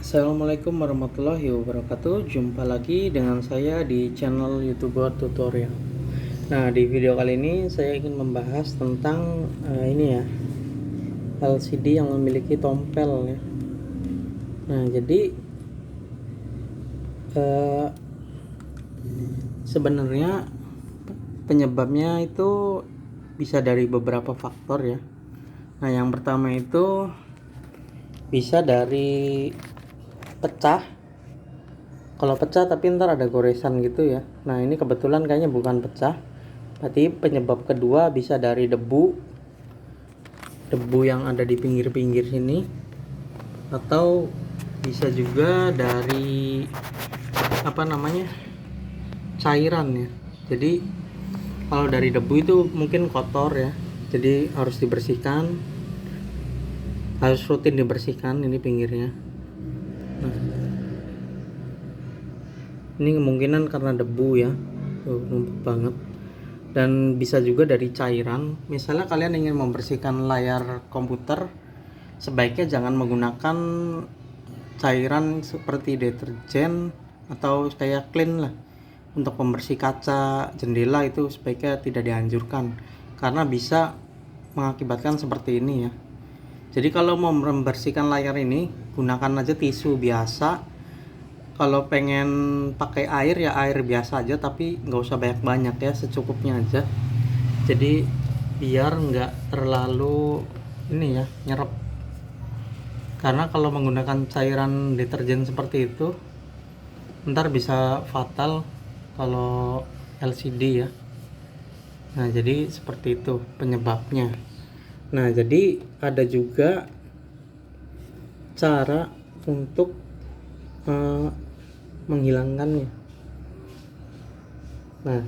Assalamualaikum warahmatullahi wabarakatuh. Jumpa lagi dengan saya di channel YouTuber Tutorial. Nah, di video kali ini saya ingin membahas tentang ini ya, LCD yang memiliki tompel ya. Nah, jadi sebenarnya penyebabnya itu bisa dari beberapa faktor ya. Nah, yang pertama itu bisa dari pecah. Kalau pecah tapi ntar ada goresan gitu ya. Nah, ini kebetulan kayaknya bukan pecah. Berarti penyebab kedua bisa dari debu yang ada di pinggir-pinggir sini, atau bisa juga dari cairan ya. Jadi kalau dari debu itu mungkin kotor ya, jadi harus dibersihkan, harus rutin dibersihkan ini pinggirnya. Nah, ini kemungkinan karena debu ya, numpuk banget. Dan bisa juga dari cairan. Misalnya kalian ingin membersihkan layar komputer, sebaiknya jangan menggunakan cairan seperti deterjen atau kayak clean lah. Untuk pembersih kaca, jendela itu sebaiknya tidak dianjurkan, karena bisa mengakibatkan seperti ini ya. Jadi kalau mau membersihkan layar ini, gunakan aja tisu biasa. Kalau pengen pakai air ya air biasa aja, tapi nggak usah banyak-banyak ya, secukupnya aja. Jadi biar nggak terlalu ini ya, nyerap. Karena kalau menggunakan cairan deterjen seperti itu, ntar bisa fatal kalau LCD ya. Nah, jadi seperti itu penyebabnya. Nah, jadi ada juga cara untuk menghilangkannya. Nah,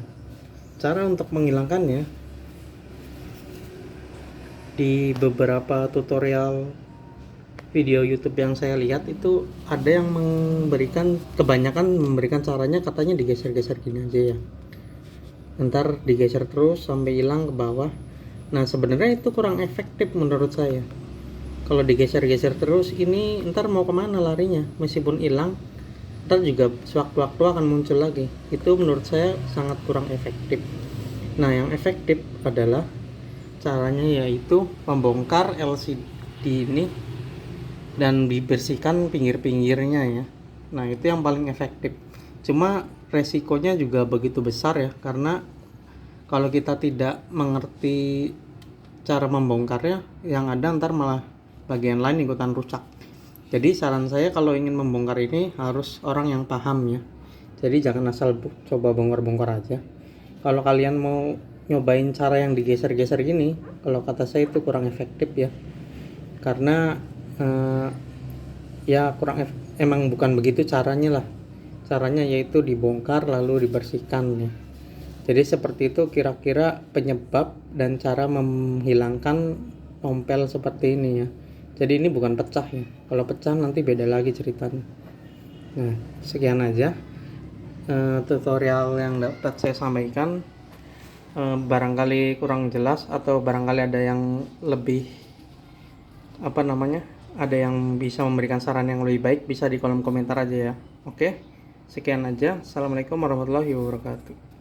cara untuk menghilangkannya, di beberapa tutorial video YouTube yang saya lihat itu ada yang kebanyakan memberikan caranya, katanya digeser-geser gini aja ya. Ntar digeser terus sampai hilang ke bawah. Nah, sebenarnya itu kurang efektif menurut saya. Kalau digeser-geser terus, ini ntar mau kemana larinya? Meskipun hilang, ntar juga sewaktu-waktu akan muncul lagi. Itu menurut saya sangat kurang efektif. Nah, yang efektif adalah caranya yaitu membongkar LCD ini dan dibersihkan pinggir-pinggirnya ya. Nah, itu yang paling efektif. Cuma resikonya juga begitu besar ya, karena kalau kita tidak mengerti cara membongkarnya, yang ada ntar malah bagian lain ikutan rusak. Jadi saran saya kalau ingin membongkar ini harus orang yang paham ya. Jadi jangan asal coba bongkar-bongkar aja. Kalau kalian mau nyobain cara yang digeser-geser gini, kalau kata saya itu kurang efektif ya. Karena ya emang bukan begitu caranya lah. Caranya yaitu dibongkar lalu dibersihkan ya. Jadi seperti itu kira-kira penyebab dan cara menghilangkan tompel seperti ini ya. Jadi ini bukan pecah ya. Kalau pecah nanti beda lagi ceritanya. Nah, sekian aja tutorial yang dapat saya sampaikan. Barangkali kurang jelas atau barangkali ada yang lebih ada yang bisa memberikan saran yang lebih baik, bisa di kolom komentar aja ya. Oke, sekian aja. Assalamualaikum warahmatullahi wabarakatuh.